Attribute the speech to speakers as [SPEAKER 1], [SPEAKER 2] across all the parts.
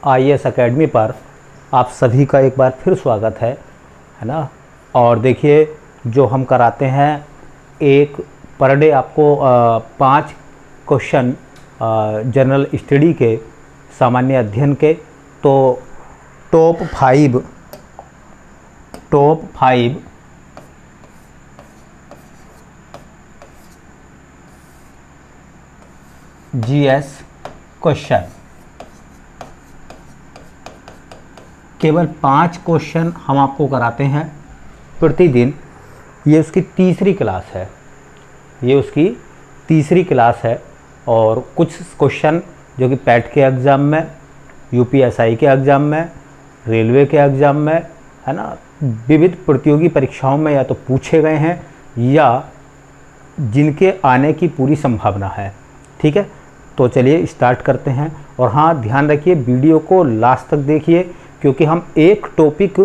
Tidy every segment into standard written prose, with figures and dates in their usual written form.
[SPEAKER 1] IAS academy पर आप सभी का एक बार फिर स्वागत है ना। और देखिए, जो हम कराते हैं एक पर डे आपको 5 क्वेश्चन जनरल स्टडी के, सामान्य अध्ययन के। तो टॉप फाइव GS क्वेश्चन, केवल 5 क्वेश्चन हम आपको कराते हैं प्रतिदिन। ये उसकी तीसरी क्लास है और कुछ क्वेश्चन जो कि पैट के एग्ज़ाम में, UPSI के एग्ज़ाम में, रेलवे के एग्ज़ाम में, है ना, विविध प्रतियोगी परीक्षाओं में या तो पूछे गए हैं या जिनके आने की पूरी संभावना है। ठीक है, तो चलिए स्टार्ट करते हैं। और हाँ, ध्यान रखिए, वीडियो को लास्ट तक देखिए, क्योंकि हम एक टॉपिक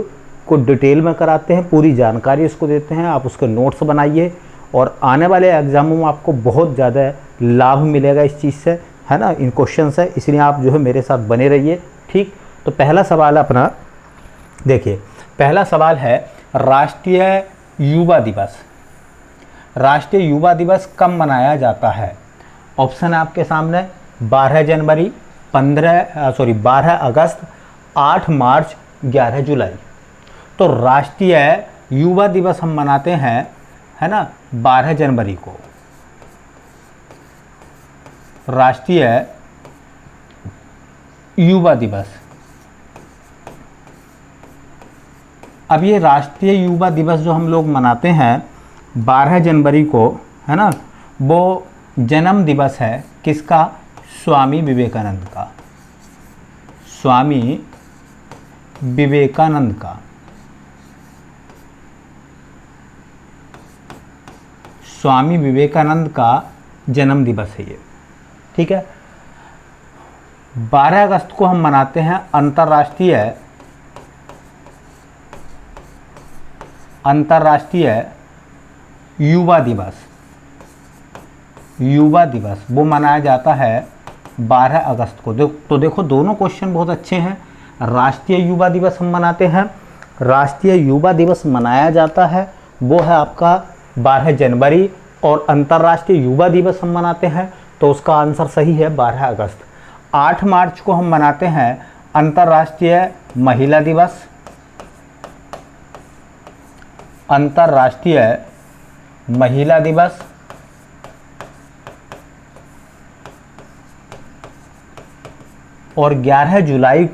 [SPEAKER 1] को डिटेल में कराते हैं, पूरी जानकारी उसको देते हैं। आप उसके नोट्स बनाइए और आने वाले एग्जामों में आपको बहुत ज़्यादा लाभ मिलेगा इस चीज़ से, है ना, इन क्वेश्चन से। इसलिए आप जो है मेरे साथ बने रहिए। ठीक, तो पहला सवाल अपना देखिए। पहला सवाल है, राष्ट्रीय युवा दिवस कब मनाया जाता है? ऑप्शन है आपके सामने, 12 जनवरी, 12 अगस्त, 8 मार्च, 11 जुलाई। तो राष्ट्रीय युवा दिवस हम मनाते हैं, है ना, 12 जनवरी को। राष्ट्रीय युवा दिवस। अब ये राष्ट्रीय युवा दिवस जो हम लोग मनाते हैं 12 जनवरी को, है ना, वो जन्म दिवस है किसका? स्वामी विवेकानंद का। स्वामी विवेकानंद का जन्म दिवस है ये। ठीक है, 12 अगस्त को हम मनाते हैं अंतर्राष्ट्रीय युवा दिवस। वो मनाया जाता है 12 अगस्त को। तो देखो, दोनों क्वेश्चन बहुत अच्छे हैं। राष्ट्रीय युवा दिवस हम मनाते हैं, राष्ट्रीय युवा दिवस मनाया जाता है वो है आपका 12 जनवरी, और अंतर्राष्ट्रीय युवा दिवस हम मनाते हैं तो उसका आंसर सही है 12 अगस्त। 8 मार्च को हम मनाते हैं अंतर्राष्ट्रीय महिला दिवस। और 11 जुलाई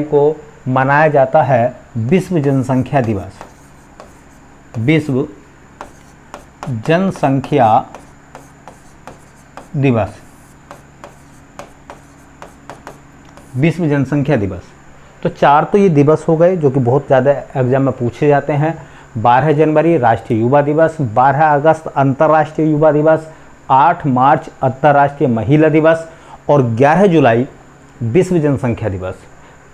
[SPEAKER 1] को मनाया जाता है विश्व जनसंख्या दिवस। विश्व जनसंख्या दिवस। तो 4 तो ये दिवस हो गए जो कि बहुत ज़्यादा एग्जाम में पूछे जाते हैं। 12 जनवरी राष्ट्रीय युवा दिवस, 12 अगस्त अंतर्राष्ट्रीय युवा दिवस, 8 मार्च अंतर्राष्ट्रीय महिला दिवस और 11 जुलाई विश्व जनसंख्या दिवस।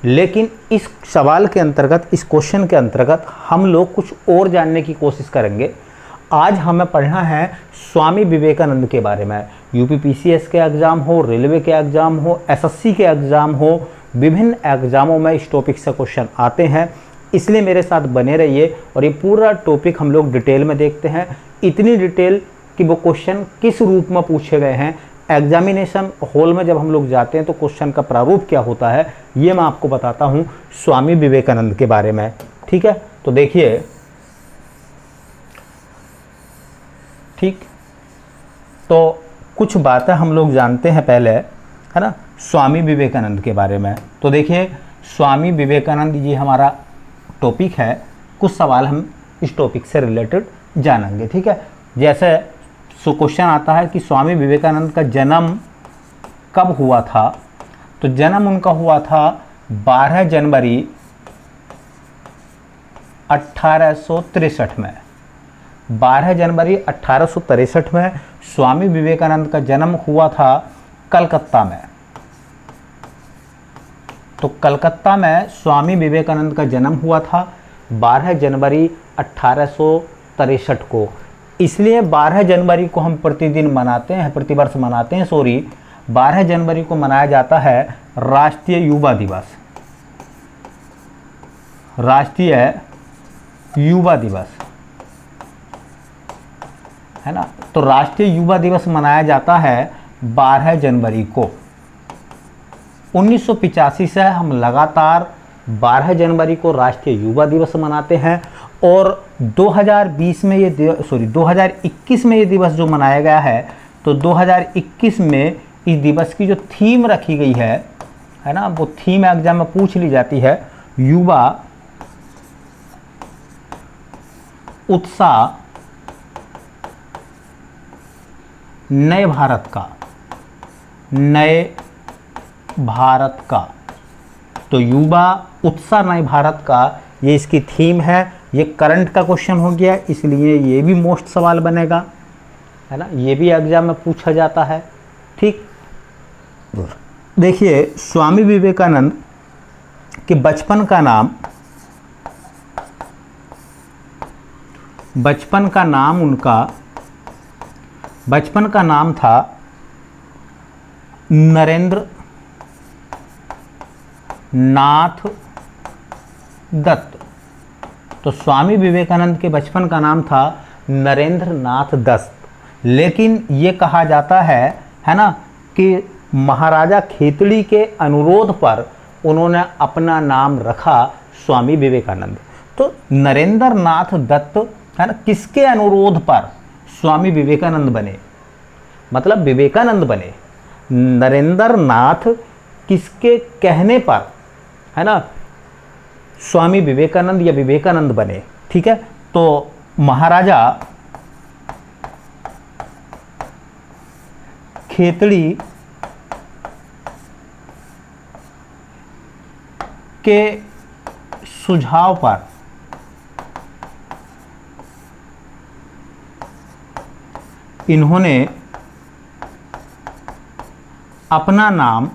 [SPEAKER 1] लेकिन इस सवाल के अंतर्गत, इस क्वेश्चन के अंतर्गत हम लोग कुछ और जानने की कोशिश करेंगे। आज हमें पढ़ना है स्वामी विवेकानंद के बारे में। UPPCS के एग्ज़ाम हो, रेलवे के एग्ज़ाम हो, SSC के एग्ज़ाम हो, विभिन्न एग्ज़ामों में इस टॉपिक से क्वेश्चन आते हैं। इसलिए मेरे साथ बने रहिए और ये पूरा टॉपिक हम लोग डिटेल में देखते हैं। इतनी डिटेल कि वो क्वेश्चन किस रूप में पूछे गए हैं, एग्जामिनेशन हॉल में जब हम लोग जाते हैं तो क्वेश्चन का प्रारूप क्या होता है, ये मैं आपको बताता हूँ स्वामी विवेकानंद के बारे में। ठीक है, तो देखिए, ठीक, तो कुछ बातें हम लोग जानते हैं पहले, है ना, स्वामी विवेकानंद के बारे में। तो देखिए, स्वामी विवेकानंद ये हमारा टॉपिक है। कुछ सवाल हम इस टॉपिक से रिलेटेड जानेंगे। ठीक है, जैसे क्वेश्चन आता है कि स्वामी विवेकानंद का जन्म कब हुआ था? तो जन्म उनका हुआ था 12 जनवरी 1863 में। 12 जनवरी 1863 में स्वामी विवेकानंद का जन्म हुआ था कलकत्ता में। तो कलकत्ता में स्वामी विवेकानंद का जन्म हुआ था 12 जनवरी 1863 को। इसलिए 12 जनवरी को हम प्रतिवर्ष मनाते हैं, 12 जनवरी को मनाया जाता है राष्ट्रीय युवा दिवस। राष्ट्रीय युवा दिवस है ना। तो राष्ट्रीय युवा दिवस मनाया जाता है 12 जनवरी को। 1985 से हम लगातार 12 जनवरी को राष्ट्रीय युवा दिवस मनाते हैं और 2021 में ये दिवस जो मनाया गया है, तो 2021 में इस दिवस की जो थीम रखी गई है ना, वो थीम एग्जाम में पूछ ली जाती है, युवा उत्साह नए भारत का। नए भारत का, तो युवा उत्साह नए भारत का, ये इसकी थीम है। ये करंट का क्वेश्चन हो गया, इसलिए ये भी मोस्ट सवाल बनेगा, है ना, ये भी एग्जाम में पूछा जाता है। ठीक, देखिए स्वामी विवेकानंद के बचपन का नाम था नरेंद्र नाथ दत्त। तो स्वामी विवेकानंद के बचपन का नाम था नरेंद्र नाथ दत्त, लेकिन ये कहा जाता है ना, कि महाराजा खेतड़ी के अनुरोध पर उन्होंने अपना नाम रखा स्वामी विवेकानंद। तो नरेंद्र नाथ दत्त, है ना, किसके अनुरोध पर स्वामी विवेकानंद बने, मतलब विवेकानंद बने। नरेंद्र नाथ किसके कहने पर, है ना, स्वामी विवेकानंद या विवेकानंद बने। ठीक है, तो महाराजा खेतड़ी के सुझाव पर इन्होंने अपना नाम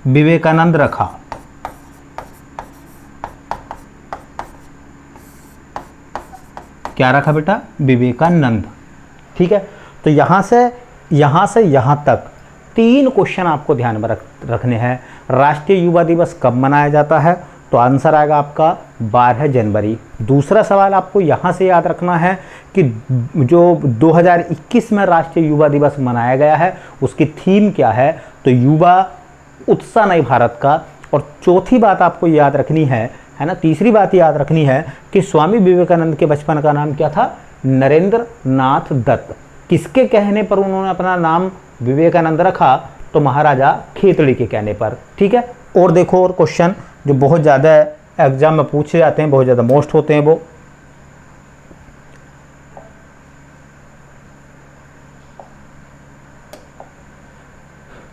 [SPEAKER 1] विवेकानंद रखा। क्या रखा बेटा? विवेकानंद। ठीक है, तो यहां से यहां तक 3 क्वेश्चन आपको ध्यान में रखने हैं। राष्ट्रीय युवा दिवस कब मनाया जाता है? तो आंसर आएगा आपका 12 जनवरी। दूसरा सवाल आपको यहाँ से याद रखना है कि जो 2021 में राष्ट्रीय युवा दिवस मनाया गया है उसकी थीम क्या है? तो युवा उत्साह नए भारत का। और चौथी बात आपको याद रखनी है ना, तीसरी बात याद रखनी है कि स्वामी विवेकानंद के बचपन का नाम क्या था? नरेंद्र नाथ दत्त। किसके कहने पर उन्होंने अपना नाम विवेकानंद रखा? तो महाराजा खेतड़ी के कहने पर। ठीक है, और देखो और क्वेश्चन जो बहुत ज़्यादा एग्जाम में पूछे जाते हैं, बहुत ज़्यादा मोस्ट होते हैं वो।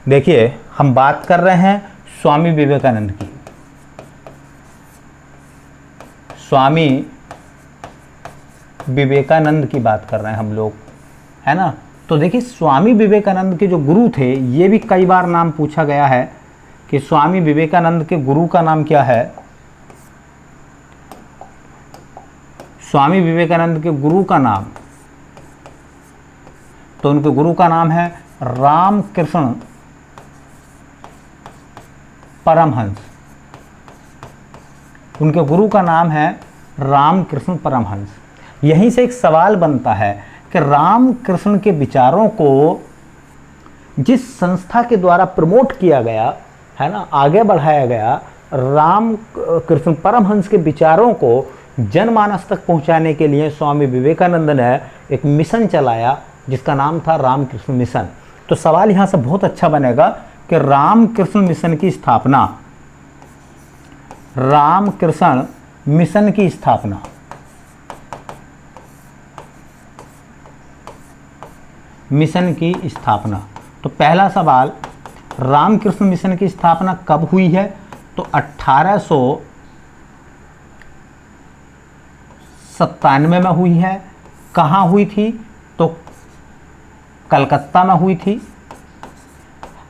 [SPEAKER 1] देखिए हम बात कर रहे हैं स्वामी विवेकानंद की। स्वामी विवेकानंद की बात कर रहे हैं हम लोग, है ना। तो देखिए स्वामी विवेकानंद के जो गुरु थे, ये भी कई बार नाम पूछा गया है कि स्वामी विवेकानंद के गुरु का नाम क्या है। स्वामी विवेकानंद के गुरु का नाम, तो उनके गुरु का नाम है रामकृष्ण परमहंस। उनके गुरु का नाम है रामकृष्ण परमहंस। यहीं से एक सवाल बनता है कि रामकृष्ण के विचारों को जिस संस्था के द्वारा प्रमोट किया गया है ना, आगे बढ़ाया गया, रामकृष्ण परमहंस के विचारों को जनमानस तक पहुंचाने के लिए स्वामी विवेकानंद ने एक मिशन चलाया जिसका नाम था रामकृष्ण मिशन। तो सवाल यहां से बहुत अच्छा बनेगा कि रामकृष्ण मिशन की स्थापना, रामकृष्ण मिशन की स्थापना, मिशन की स्थापना। तो पहला सवाल, रामकृष्ण मिशन की स्थापना कब हुई है? तो 1897 में हुई है। कहाँ हुई थी? तो कलकत्ता में हुई थी।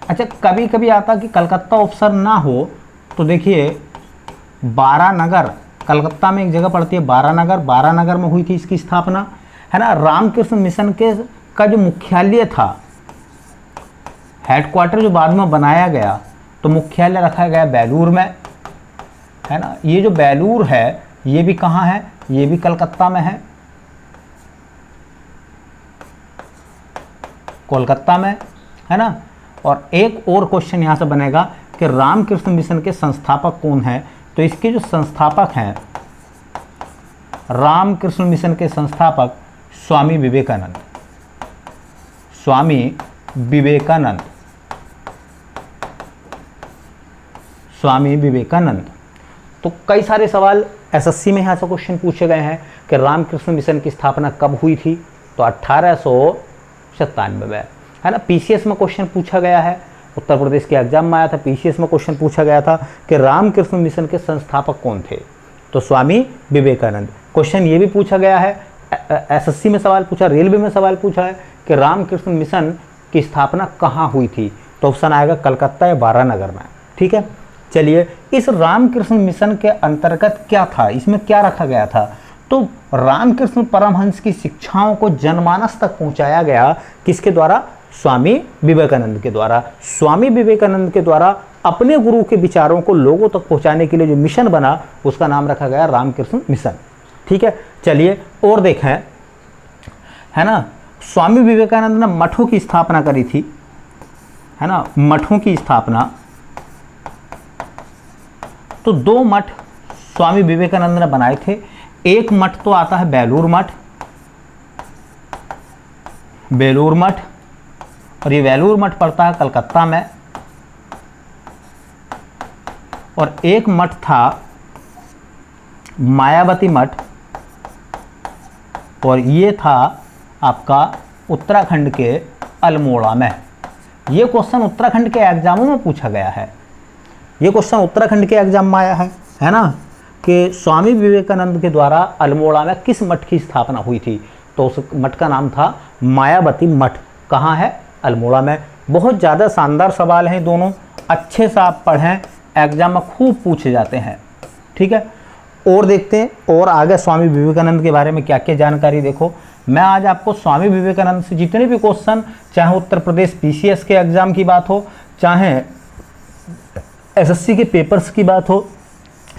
[SPEAKER 1] अच्छा, कभी कभी आता कि कलकत्ता ऑप्शन ना हो तो देखिए बारानगर, कलकत्ता में एक जगह पड़ती है बारानगर, बारानगर में हुई थी इसकी स्थापना। है ना, रामकृष्ण मिशन के का जो मुख्यालय था, हेडक्वार्टर जो बाद में बनाया गया, तो मुख्यालय रखा गया बेलूर में, है ना। ये जो बेलूर है ये भी कहाँ है, ये भी कलकत्ता में है, कोलकाता में, है ना। और एक और क्वेश्चन यहाँ से बनेगा कि रामकृष्ण मिशन के संस्थापक कौन है, तो इसके जो संस्थापक हैं, रामकृष्ण मिशन के संस्थापक स्वामी विवेकानंद, स्वामी विवेकानंद, स्वामी विवेकानंद। तो कई सारे सवाल एसएससी में यहाँ से क्वेश्चन पूछे गए हैं कि रामकृष्ण मिशन की स्थापना कब हुई थी, तो 1897 में, है ना। पीसीएस में क्वेश्चन पूछा गया है, उत्तर प्रदेश के एग्जाम में आया था, पीसीएस में क्वेश्चन पूछा गया था कि रामकृष्ण मिशन के संस्थापक कौन थे, तो स्वामी विवेकानंद। क्वेश्चन ये भी पूछा गया है, एसएससी में सवाल पूछा, रेलवे में सवाल पूछा है कि रामकृष्ण मिशन की स्थापना कहाँ हुई थी, तो ऑप्शन आएगा कलकत्ता या वाराणसी में। ठीक है, चलिए इस रामकृष्ण मिशन के अंतर्गत क्या था, इसमें क्या रखा गया था, तो रामकृष्ण परमहंस की शिक्षाओं को जनमानस तक पहुंचाया गया, किसके द्वारा, स्वामी विवेकानंद के द्वारा। स्वामी विवेकानंद के द्वारा अपने गुरु के विचारों को लोगों तक पहुंचाने के लिए जो मिशन बना, उसका नाम रखा गया रामकृष्ण मिशन। ठीक है, चलिए और देखें, है ना। स्वामी विवेकानंद ने मठों की स्थापना करी थी, है ना, मठों की स्थापना। तो 2 मठ स्वामी विवेकानंद ने बनाए थे। एक मठ तो आता है बेलूर मठ, बेलूर मठ, और ये बेलूर मठ पड़ता है कलकत्ता में। और एक मठ था मायावती मठ, और ये था आपका उत्तराखंड के अल्मोड़ा में। ये क्वेश्चन उत्तराखंड के एग्जामों में पूछा गया है, ये क्वेश्चन उत्तराखंड के एग्जाम में आया है ना, कि स्वामी विवेकानंद के द्वारा अल्मोड़ा में किस मठ की स्थापना हुई थी, तो उस मठ का नाम था मायावती मठ। कहाँ है, अल्मोड़ा में। बहुत ज़्यादा शानदार सवाल हैं दोनों, अच्छे से आप पढ़ें, एग्जाम में खूब पूछे जाते हैं। ठीक है, और देखते हैं और आगे स्वामी विवेकानंद के बारे में क्या क्या जानकारी। देखो, मैं आज आपको स्वामी विवेकानंद से जितने भी क्वेश्चन, चाहे उत्तर प्रदेश पीसीएस के एग्ज़ाम की बात हो, चाहे एसएससी के पेपर्स की बात हो,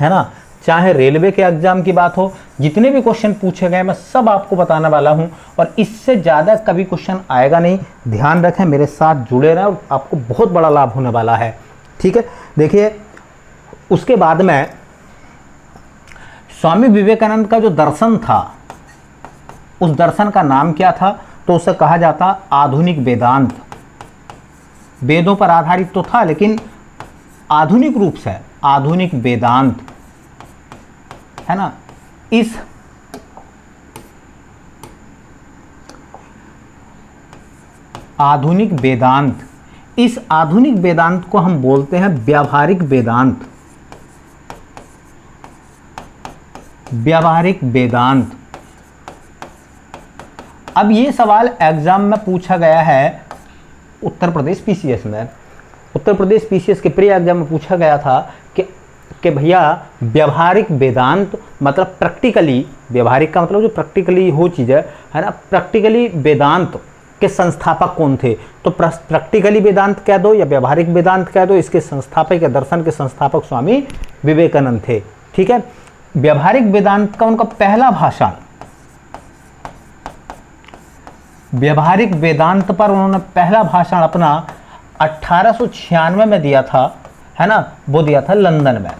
[SPEAKER 1] है ना, चाहे रेलवे के एग्जाम की बात हो, जितने भी क्वेश्चन पूछे गए मैं सब आपको बताने वाला हूं, और इससे ज़्यादा कभी क्वेश्चन आएगा नहीं। ध्यान रखें, मेरे साथ जुड़े रहें, और आपको बहुत बड़ा लाभ होने वाला है। ठीक है, देखिए उसके बाद में स्वामी विवेकानंद का जो दर्शन था, उस दर्शन का नाम क्या था, तो उसे कहा जाता आधुनिक वेदांत। वेदों पर आधारित तो था, लेकिन आधुनिक रूप से आधुनिक वेदांत, है ना। इस आधुनिक वेदांत, इस आधुनिक वेदांत को हम बोलते हैं व्यावहारिक वेदांत। व्यावहारिक वेदांत। अब ये सवाल एग्जाम में पूछा गया है उत्तर प्रदेश पीसीएस में। उत्तर प्रदेश पीसीएस के प्री एग्जाम में पूछा गया था कि भैया व्यावहारिक वेदांत मतलब प्रैक्टिकली, व्यावहारिक का मतलब जो प्रैक्टिकली हो चीज़ है ना, प्रैक्टिकली वेदांत के संस्थापक कौन थे, तो प्रैक्टिकली वेदांत कह दो या व्यावहारिक वेदांत कह दो, इसके संस्थापक या दर्शन के संस्थापक स्वामी विवेकानंद थे। ठीक है, व्यावहारिक वेदांत का उनका पहला भाषण, व्यावहारिक वेदांत पर उन्होंने पहला भाषण अपना 1896 में दिया था, है ना, वो दिया था लंदन में।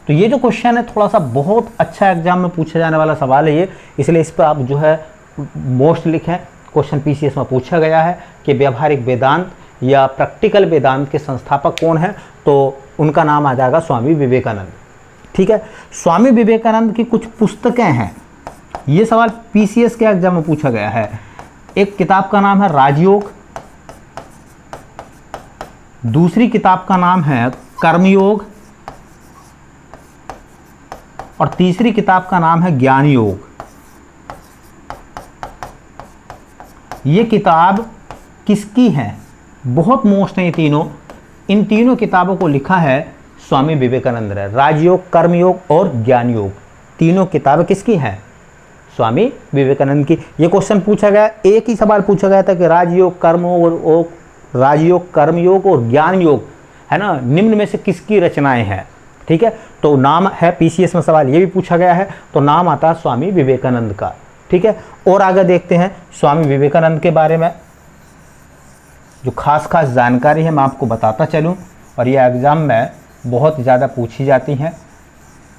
[SPEAKER 1] तो ये जो क्वेश्चन है थोड़ा सा बहुत अच्छा एग्जाम में पूछा जाने वाला सवाल है ये, इसलिए इस पर आप जो है मोस्ट लिखें। क्वेश्चन पीसीएस में पूछा गया है कि व्यावहारिक वेदांत या प्रैक्टिकल वेदांत के संस्थापक कौन है, तो उनका नाम आ जाएगा स्वामी विवेकानंद। ठीक है, स्वामी विवेकानंद की कुछ पुस्तकें हैं, ये सवाल पीसीएस के एग्जाम में पूछा गया है। एक किताब का नाम है राजयोग, दूसरी किताब का नाम है कर्मयोग, और तीसरी किताब का नाम है ज्ञान योग। ये किताब किसकी है, बहुत मोस्ट है ये तीनों। इन तीनों किताबों को लिखा है स्वामी विवेकानंद ने। राजयोग, कर्मयोग और ज्ञान योग, तीनों किताबें किसकी हैं, स्वामी विवेकानंद की। ये क्वेश्चन पूछा गया, एक ही सवाल पूछा गया था कि राजयोग, कर्मयोग और ज्ञान योग, है ना, निम्न में से किसकी रचनाएं हैं। ठीक है, तो नाम है, पीसीएस में सवाल ये भी पूछा गया है, तो नाम आता है स्वामी विवेकानंद का। ठीक है, और आगे देखते हैं स्वामी विवेकानंद के बारे में जो खास जानकारी है मैं आपको बताता चलूं, और ये एग्ज़ाम में बहुत ज़्यादा पूछी जाती हैं।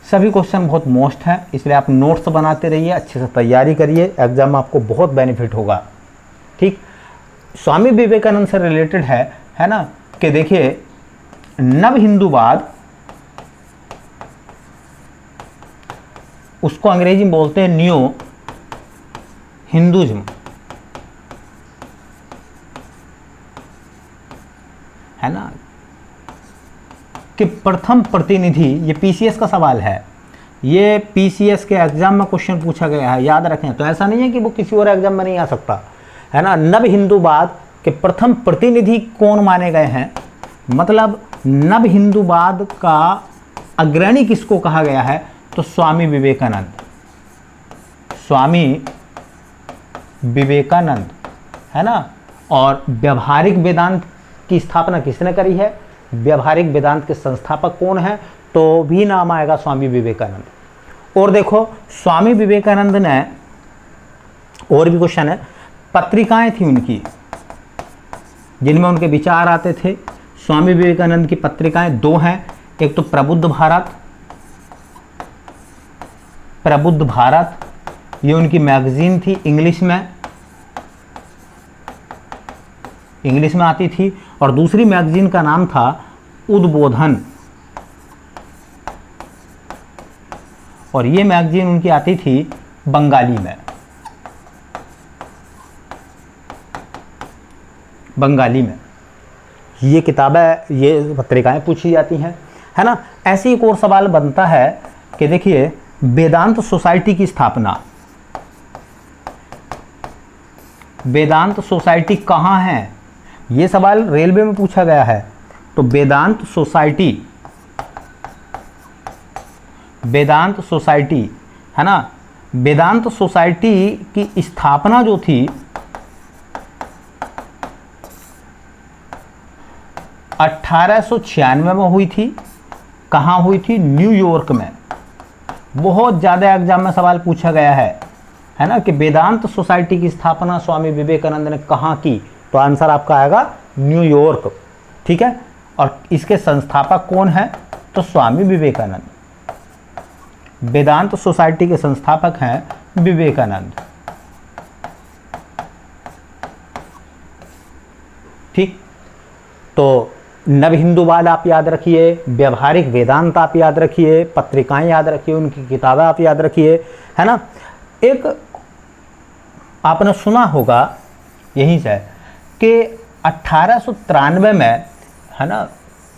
[SPEAKER 1] सभी क्वेश्चन बहुत मोस्ट हैं, इसलिए आप नोट्स बनाते रहिए, अच्छे से तैयारी करिए, एग्ज़ाम में आपको बहुत बेनिफिट होगा। ठीक, स्वामी विवेकानंद से रिलेटेड है ना, कि देखिए नव हिंदूवाद, उसको अंग्रेजी में बोलते हैं न्यू हिंदुज्म, है ना, कि प्रथम प्रतिनिधि, ये पीसीएस का सवाल है, ये पीसीएस के एग्जाम में क्वेश्चन पूछा गया है, याद रखें। तो ऐसा नहीं है कि वो किसी और एग्जाम में नहीं आ सकता, है ना। नव हिंदूवाद के प्रथम प्रतिनिधि कौन माने गए हैं, मतलब नव हिंदूवाद का अग्रणी किसको कहा गया है, तो स्वामी विवेकानंद। स्वामी विवेकानंद, है ना। और व्यवहारिक वेदांत की स्थापना किसने करी है, व्यवहारिक वेदांत के संस्थापक कौन है, तो भी नाम आएगा स्वामी विवेकानंद। और देखो स्वामी विवेकानंद ने, और भी क्वेश्चन है, पत्रिकाएं थी उनकी जिनमें उनके विचार आते थे। स्वामी विवेकानंद की पत्रिकाएं दो हैं, एक तो प्रबुद्ध भारत, ये उनकी मैगजीन थी, इंग्लिश में आती थी, और दूसरी मैगजीन का नाम था उद्बोधन, और ये मैगजीन उनकी आती थी बंगाली में। ये किताबें, ये पत्रिकाएं पूछी जाती हैं, है ना। ऐसे एक और सवाल बनता है कि देखिए वेदांत सोसाइटी की स्थापना, वेदांत सोसाइटी कहाँ है, ये सवाल रेलवे में पूछा गया है। तो वेदांत सोसाइटी, है ना, वेदांत सोसाइटी की स्थापना जो थी 1896 में हुई थी। कहाँ हुई थी, न्यूयॉर्क में। बहुत ज़्यादा एग्जाम में सवाल पूछा गया है ना, कि वेदांत सोसाइटी की स्थापना स्वामी विवेकानंद ने कहाँ की, तो आंसर आपका आएगा न्यूयॉर्क। ठीक है, और इसके संस्थापक कौन है, तो स्वामी विवेकानंद। वेदांत सोसाइटी के संस्थापक हैं विवेकानंद। ठीक, तो नव हिंदूवाद आप याद रखिए, व्यवहारिक वेदांत आप याद रखिए, पत्रिकाएं याद रखिए, उनकी किताबें आप याद रखिए, है ना। एक आपने सुना होगा यहीं से कि 1893 में, है ना,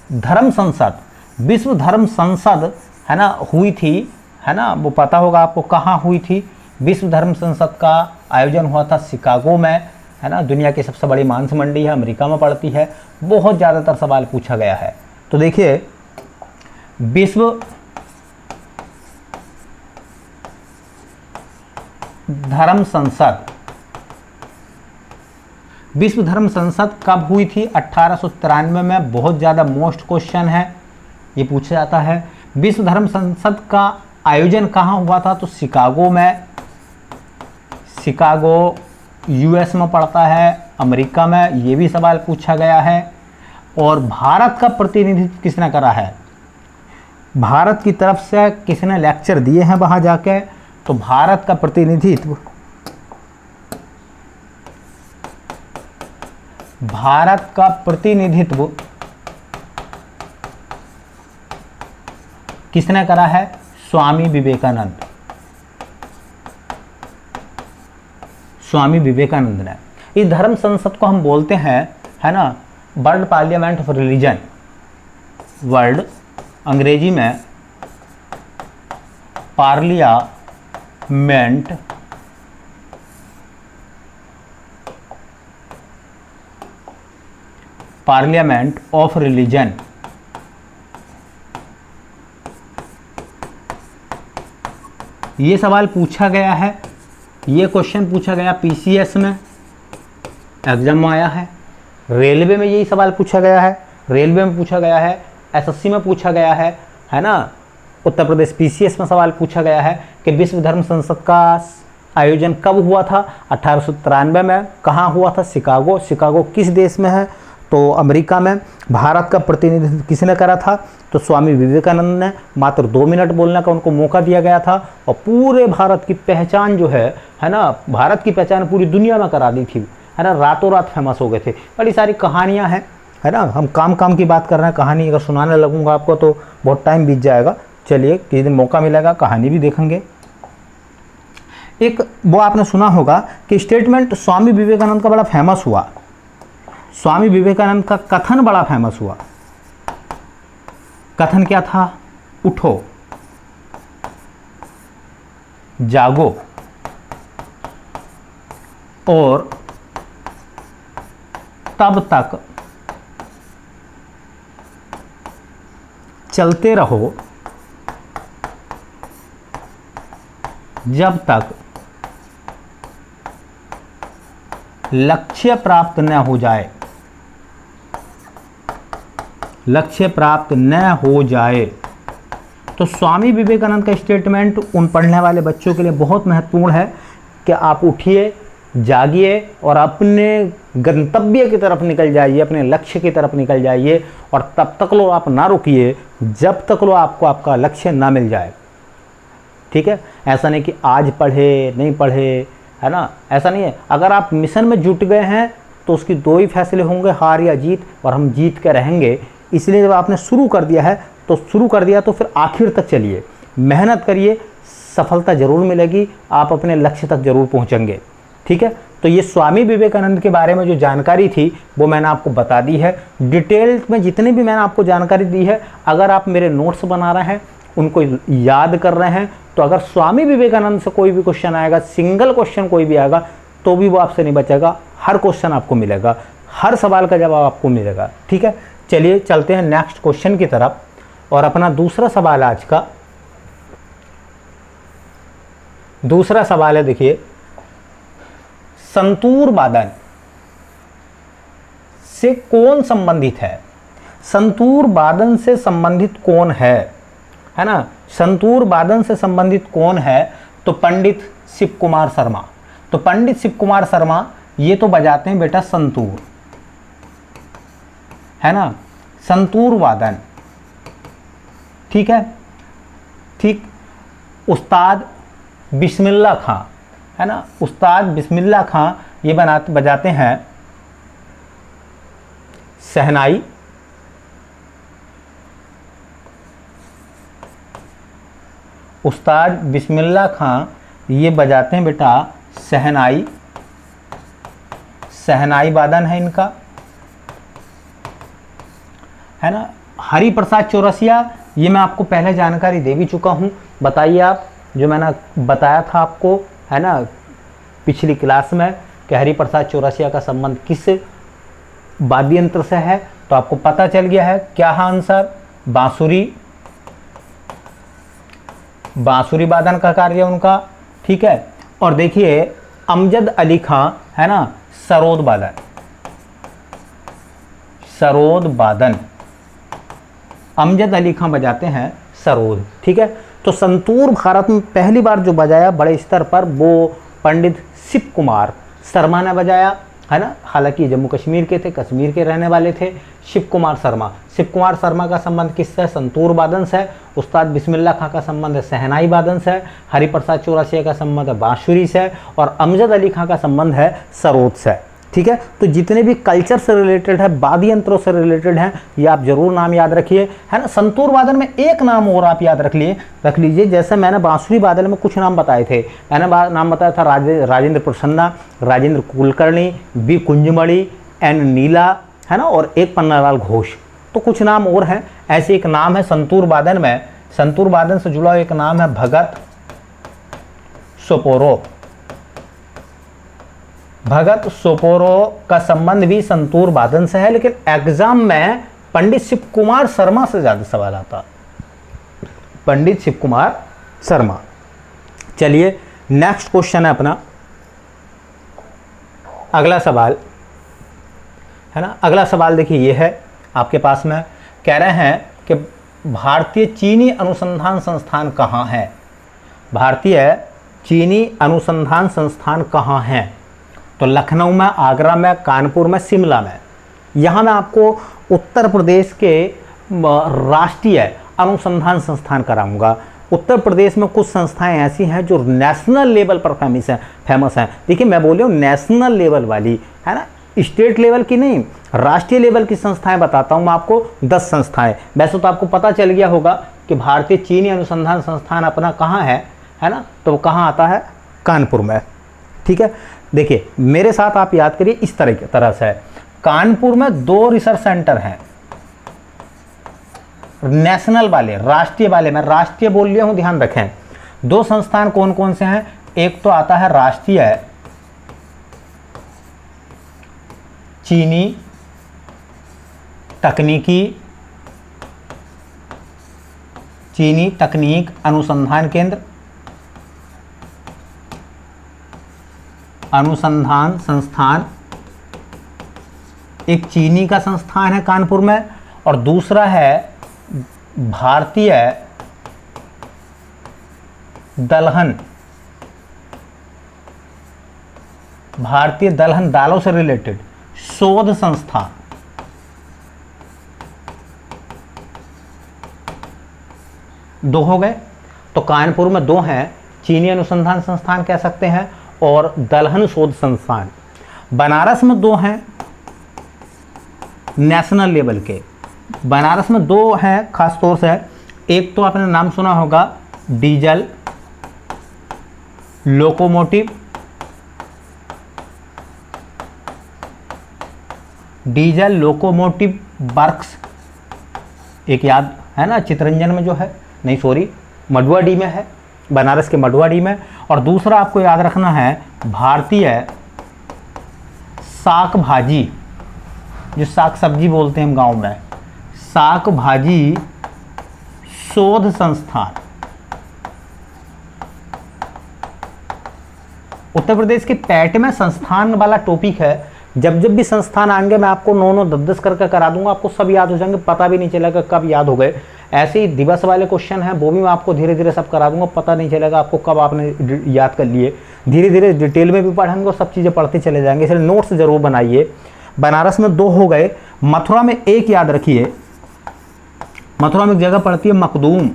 [SPEAKER 1] धर्म संसद, विश्व धर्म संसद, है ना, हुई थी, है ना। वो पता होगा आपको कहाँ हुई थी, विश्व धर्म संसद का आयोजन हुआ था शिकागो में, है ना। दुनिया की सबसे बड़ी मांस मंडी है, अमेरिका में पड़ती है। बहुत ज़्यादातर सवाल पूछा गया है। तो देखिए विश्व धर्म संसद कब हुई थी, 1893 में। बहुत ज़्यादा मोस्ट क्वेश्चन है, ये पूछा जाता है। विश्व धर्म संसद का आयोजन कहाँ हुआ था, तो शिकागो में। शिकागो यूएस में पड़ता है, अमेरिका में। ये भी सवाल पूछा गया है। और भारत का प्रतिनिधित्व किसने करा है, भारत की तरफ से किसने लेक्चर दिए हैं वहाँ जाके, तो भारत का प्रतिनिधित्व किसने करा है, स्वामी विवेकानंद ने। इस धर्म संसद को हम बोलते हैं, है ना, world parliament of religion. World अंग्रेजी में पार्लियामेंट ऑफ रिलीजन। ये सवाल पूछा गया है ये क्वेश्चन पूछा गया पीसीएस में, एग्जाम में आया है, रेलवे में यही सवाल पूछा गया है, रेलवे में पूछा गया है, एसएससी में पूछा गया है ना, उत्तर प्रदेश पीसीएस में सवाल पूछा गया है कि विश्व धर्म संसद का आयोजन कब हुआ था? 1893 में। कहाँ हुआ था? शिकागो। शिकागो किस देश में है? तो अमेरिका में। भारत का प्रतिनिधित्व किसने करा था? तो स्वामी विवेकानंद ने। मात्र 2 मिनट बोलने का उनको मौका दिया गया था और पूरे भारत की पहचान जो है ना, भारत की पहचान पूरी दुनिया में करा दी थी, है ना, रातों रात फेमस हो गए थे। बड़ी सारी कहानियाँ हैं, है ना, हम काम की बात कर रहे हैं, कहानी अगर सुनाने लगूंगा आपको तो बहुत टाइम बीत जाएगा। चलिए किसी दिन मौका मिलेगा कहानी भी देखेंगे। एक वो आपने सुना होगा कि स्टेटमेंट स्वामी विवेकानंद का बड़ा फेमस हुआ, स्वामी विवेकानंद का कथन बड़ा फेमस हुआ। कथन क्या था? उठो, जागो और तब तक चलते रहो जब तक लक्ष्य प्राप्त न हो जाए, लक्ष्य प्राप्त न हो जाए। तो स्वामी विवेकानंद का स्टेटमेंट उन पढ़ने वाले बच्चों के लिए बहुत महत्वपूर्ण है कि आप उठिए, जागिए और अपने गंतव्य की तरफ निकल जाइए, अपने लक्ष्य की तरफ निकल जाइए और तब तक लो आप ना रुकिए जब तक लो आपको आपका लक्ष्य ना मिल जाए। ठीक है, ऐसा नहीं कि आज पढ़े नहीं पढ़े, है ना, ऐसा नहीं है। अगर आप मिशन में जुट गए हैं तो उसकी 2 ही फैसले होंगे, हार या जीत, और हम जीत के रहेंगे। इसलिए जब आपने शुरू कर दिया है तो शुरू कर दिया तो फिर आखिर तक चलिए, मेहनत करिए, सफलता जरूर मिलेगी, आप अपने लक्ष्य तक जरूर पहुंचेंगे। ठीक है, तो ये स्वामी विवेकानंद के बारे में जो जानकारी थी वो मैंने आपको बता दी है। डिटेल में जितनी भी मैंने आपको जानकारी दी है, अगर आप मेरे नोट्स बना रहे हैं, उनको याद कर रहे हैं, तो अगर स्वामी विवेकानंद से कोई भी क्वेश्चन आएगा, सिंगल क्वेश्चन कोई भी आएगा, तो भी वो आपसे नहीं बचेगा, हर क्वेश्चन आपको मिलेगा, हर सवाल का जवाब आपको मिलेगा। ठीक है, चलिए चलते हैं नेक्स्ट क्वेश्चन की तरफ। और अपना दूसरा सवाल आज का, दूसरा सवाल है, देखिए, संतूर वादन से कौन संबंधित है? संतूर वादन से संबंधित कौन है ना? संतूर वादन से संबंधित कौन है? तो पंडित शिव कुमार शर्मा। तो पंडित शिव कुमार शर्मा ये तो बजाते हैं बेटा संतूर, है ना, संतूर वादन। ठीक है, ठीक। उस्ताद बिस्मिल्लाह खां, है ना, उस्ताद बिस्मिल्लाह खां ये बजाते हैं शहनाई, उस्ताद बिस्मिल्लाह खां ये बजाते हैं बेटा शहनाई, शहनाई वादन है इनका, है ना। हरि प्रसाद चौरसिया ये मैं आपको पहले जानकारी दे भी चुका हूँ। बताइए आप, जो मैंने बताया था आपको, है ना, पिछली क्लास में कि हरि प्रसाद चौरसिया का संबंध किस वाद्य यंत्र से है, तो आपको पता चल गया है। क्या है आंसर? बांसुरी, बांसुरी वादन का कार्य उनका। ठीक है, और देखिए अमजद अली खां, है ना, सरोद वादन, सरोद वादन, अमजद अली खां बजाते हैं सरोद। ठीक है, तो संतूर भारत में पहली बार जो बजाया बड़े स्तर पर वो पंडित शिव कुमार शर्मा ने बजाया, है ना। हालांकि जम्मू कश्मीर के थे, कश्मीर के रहने वाले थे शिव कुमार शर्मा। शिव कुमार शर्मा का संबंध किससे? संतूर वादन से। उस्ताद बिस्मिल्लाह खां का संबंध है शहनाई वादन से। हरि प्रसाद चौरसिया का संबंध है बांसुरी से। और अमजद अली खां का संबंध है सरोद से। ठीक है, तो जितने भी कल्चर से रिलेटेड है, वाद्य यंत्रों से रिलेटेड हैं, ये आप जरूर नाम याद रखिए, है ना। संतूर वादन में एक नाम और आप याद रख लीजिए। जैसे मैंने बांसुरी वादन में कुछ नाम बताए थे, मैंने नाम बताया था राजेंद्र प्रसन्ना, राजेंद्र कुलकर्णी, बी कुंजमणि, एन नीला, है ना, और एक पन्नालाल घोष। तो कुछ नाम और हैं। ऐसे एक नाम है संतूर वादन में, संतूर वादन से जुड़ा एक नाम है भगत सोपोरो। भगत सोपोरो का संबंध भी संतूर वादन से है, लेकिन एग्जाम में पंडित शिव कुमार शर्मा से ज्यादा सवाल आता, पंडित शिव कुमार शर्मा। चलिए नेक्स्ट क्वेश्चन है अपना, अगला सवाल है ना, अगला सवाल देखिए ये है आपके पास में, कह रहे हैं कि भारतीय चीनी अनुसंधान संस्थान कहाँ है। भारतीय चीनी अनुसंधान संस्थान कहाँ है? तो लखनऊ में, आगरा में, कानपुर में, शिमला में। यहाँ मैं आपको उत्तर प्रदेश के राष्ट्रीय अनुसंधान संस्थान कराऊंगा। उत्तर प्रदेश में कुछ संस्थाएं ऐसी हैं जो नेशनल लेवल पर फेमस हैं। देखिए मैं बोल रहा हूँ नेशनल लेवल वाली, है ना, स्टेट लेवल की नहीं, राष्ट्रीय लेवल की संस्थाएं बताता हूँ मैं आपको 10 संस्थाएं। वैसे तो आपको पता चल गया होगा कि भारतीय चीनी अनुसंधान संस्थान अपना कहाँ है ना, तो वो कहाँ आता है? कानपुर में। ठीक है, देखिए मेरे साथ आप याद करिए इस तरह से। कानपुर में 2 रिसर्च सेंटर हैं, नेशनल वाले, राष्ट्रीय वाले, मैं राष्ट्रीय बोल लिया हूं, ध्यान रखें। 2 संस्थान कौन कौन से हैं? एक तो आता है राष्ट्रीय चीनी तकनीक अनुसंधान केंद्र, अनुसंधान संस्थान, एक चीनी का संस्थान है कानपुर में, और दूसरा है भारतीय दलहन, दालों से रिलेटेड शोध संस्थान। दो हो गए। तो कानपुर में 2 हैं, चीनी अनुसंधान संस्थान कह सकते हैं और दलहन शोध संस्थान। बनारस में 2 हैं नेशनल लेवल के, बनारस में 2 हैं खास तौर से। एक तो आपने नाम सुना होगा डीजल लोकोमोटिव वर्क्स, एक याद है ना, चितरंजन में जो है, नहीं सॉरी मडुआडी में है, बनारस के मडुआडी में। और दूसरा आपको याद रखना है भारतीय साग भाजी, जो साग सब्जी बोलते हैं हम गांव में, साग भाजी शोध संस्थान। उत्तर प्रदेश के पैट में संस्थान वाला टॉपिक है। जब जब भी संस्थान आएंगे मैं आपको 9-9, 10-10 करके करा दूंगा, आपको सब याद हो जाएंगे, पता भी नहीं चलेगा कब याद हो गए। ऐसे ही दिवस वाले क्वेश्चन हैं, वो भी मैं आपको धीरे धीरे सब करा दूंगा, पता नहीं चलेगा आपको कब आपने याद कर लिए। धीरे धीरे डिटेल में भी पढ़ेंगे और सब चीज़ें पढ़ते चले जाएंगे, इसलिए नोट्स जरूर बनाइए। बनारस में 2 हो गए। मथुरा में 1 याद रखिए, मथुरा में एक जगह पड़ती है मखदूम,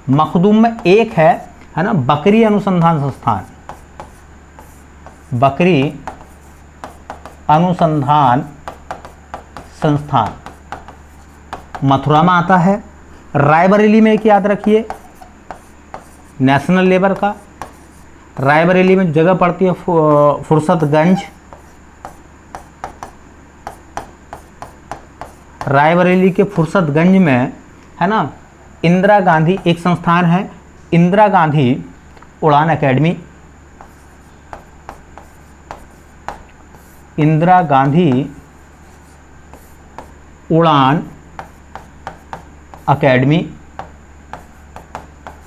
[SPEAKER 1] मखदूम में 1 है ना, बकरी अनुसंधान संस्थान, बकरी अनुसंधान संस्थान मथुरा में आता है। रायबरेली में 1 याद रखिए, नेशनल लेवल का, रायबरेली में जगह पड़ती है फुर्सतगंज, रायबरेली के फुर्सतगंज में है ना इंदिरा गांधी एक संस्थान है, इंदिरा गांधी उड़ान एकेडमी, इंदिरा गांधी उड़ान एकेडमी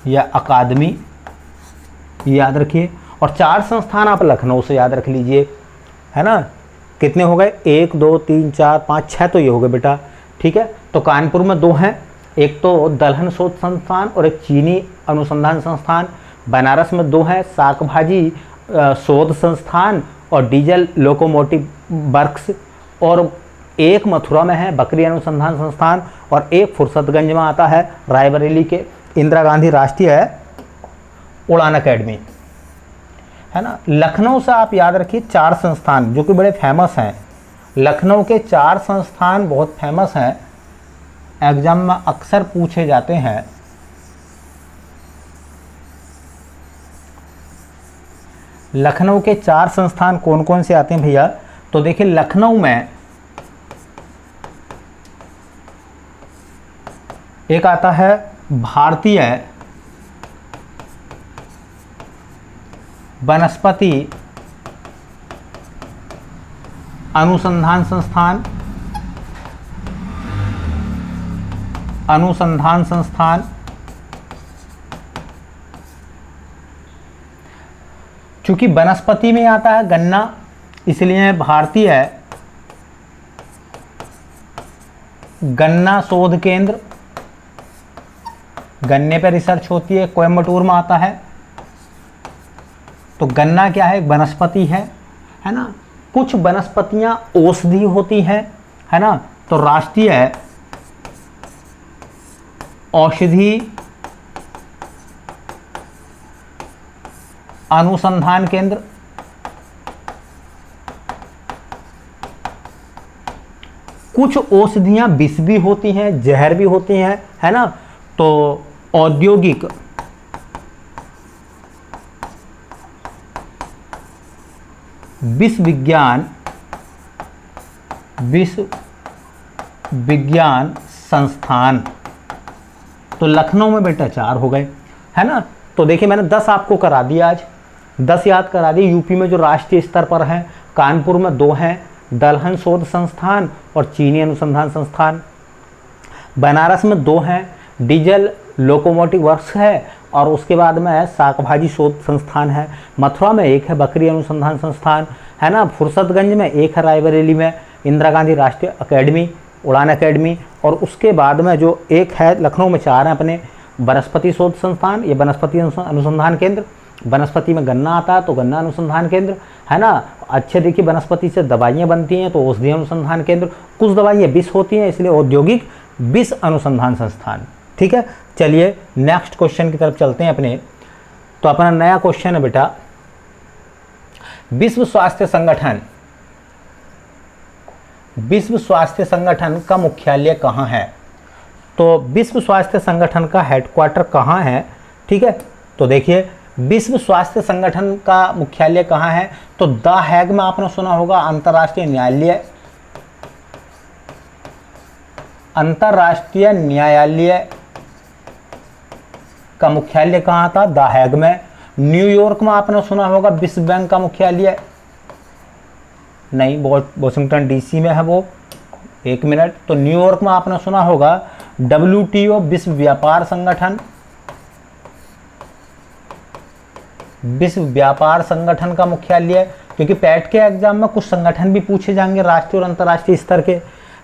[SPEAKER 1] या अकादमी, याद रखिए। और 4 संस्थान आप लखनऊ से याद रख लीजिए, है ना। कितने हो गए? 1 2 3 4 5 6 तो ये हो गए बेटा, ठीक है। तो कानपुर में 2 हैं, एक तो दलहन शोध संस्थान और एक चीनी अनुसंधान संस्थान। बनारस में 2 हैं, साग भाजी शोध संस्थान और डीजल लोकोमोटिव वर्क्स, और एक मथुरा में है बकरी अनुसंधान संस्थान, और एक फुर्सतगंज में आता है रायबरेली के इंदिरा गांधी राष्ट्रीय उड़ान एकेडमी, है ना। लखनऊ से आप याद रखिए 4 संस्थान जो कि बड़े फेमस हैं। लखनऊ के 4 संस्थान बहुत फेमस हैं, एग्जाम में अक्सर पूछे जाते हैं। लखनऊ के 4 संस्थान कौन कौन से आते हैं भैया? तो देखिए लखनऊ में एक आता है भारतीय वनस्पति अनुसंधान संस्थान, चूंकि वनस्पति में आता है गन्ना, इसलिए भारतीय गन्ना शोध केंद्र, गन्ने पर रिसर्च होती है, कोयम्बटूर में आता है। तो गन्ना क्या है, एक वनस्पति है ना। कुछ वनस्पतियां औषधि होती हैं, है ना। तो राष्ट्रीय औषधि अनुसंधान केंद्र, कुछ औषधियां विष भी होती हैं, जहर भी होती हैं, है ना। तो औद्योगिक विश्व विज्ञान संस्थान। तो लखनऊ में बेटा 4 हो गए, है ना। तो देखिए मैंने 10 आपको करा दिया, आज 10 याद करा दिए। यूपी में जो राष्ट्रीय स्तर पर हैं, कानपुर में 2 हैं, दलहन शोध संस्थान और चीनी अनुसंधान संस्थान। बनारस में 2 हैं, डीजल लोकोमोटिव वर्क्स है, और उसके बाद में शाक भाजी शोध संस्थान है। मथुरा में 1 है, बकरी अनुसंधान संस्थान, है ना। फुर्सतगंज में 1 है, रायबरेली में इंदिरा गांधी राष्ट्रीय अकेडमी, उड़ान अकेडमी। और उसके बाद में जो 1 है, लखनऊ में 4 हैं अपने, वनस्पति शोध संस्थान, ये वनस्पति अनुसंधान केंद्र। वनस्पति में गन्ना आता है तो गन्ना अनुसंधान केंद्र, है ना। अच्छे देखिए, वनस्पति से दवाइयाँ बनती हैं तो औषधि अनुसंधान केंद्र। कुछ दवाइयाँ विष होती हैं, इसलिए औद्योगिक विष अनुसंधान संस्थान। ठीक है, चलिए नेक्स्ट क्वेश्चन की तरफ चलते हैं अपने। तो अपना नया क्वेश्चन है बेटा, विश्व स्वास्थ्य संगठन का मुख्यालय कहाँ है। तो विश्व स्वास्थ्य संगठन का हेडक्वार्टर कहाँ है, ठीक है। तो देखिए विश्व स्वास्थ्य संगठन का मुख्यालय कहाँ है, तो द हैग में आपने सुना होगा, अंतर्राष्ट्रीय न्यायालय का मुख्यालय कहाँ था, द हैग में। न्यूयॉर्क में आपने सुना होगा विश्व बैंक का मुख्यालय, नहीं, वॉशिंगटन डीसी में है वो। 1 मिनट। तो न्यूयॉर्क में आपने सुना होगा WTO विश्व व्यापार संगठन का मुख्यालय, क्योंकि पैट के एग्जाम में कुछ संगठन भी पूछे जाएंगे राष्ट्रीय और अंतर्राष्ट्रीय स्तर के,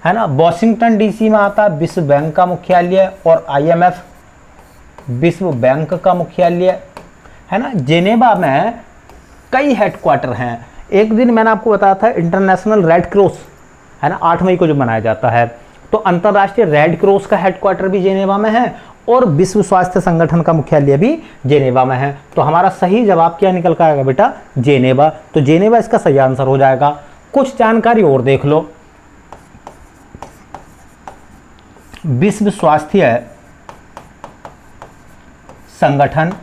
[SPEAKER 1] है ना। वॉशिंगटन डीसी में आता है विश्व बैंक का मुख्यालय, और IMF विश्व बैंक का मुख्यालय, है ना। जेनेवा में कई हेडक्वार्टर हैं। एक दिन मैंने आपको बताया था इंटरनेशनल रेड क्रॉस, है ना, 8 मई को जो मनाया जाता है। तो अंतर्राष्ट्रीय रेड क्रॉस का हेडक्वार्टर भी जेनेवा में है, और विश्व स्वास्थ्य संगठन का मुख्यालय भी जेनेवा में है। तो हमारा सही जवाब क्या निकल कर आएगा बेटा, जेनेवा। तो जेनेवा इसका सही आंसर हो जाएगा। कुछ जानकारी और देख लो। विश्व स्वास्थ्य संगठन,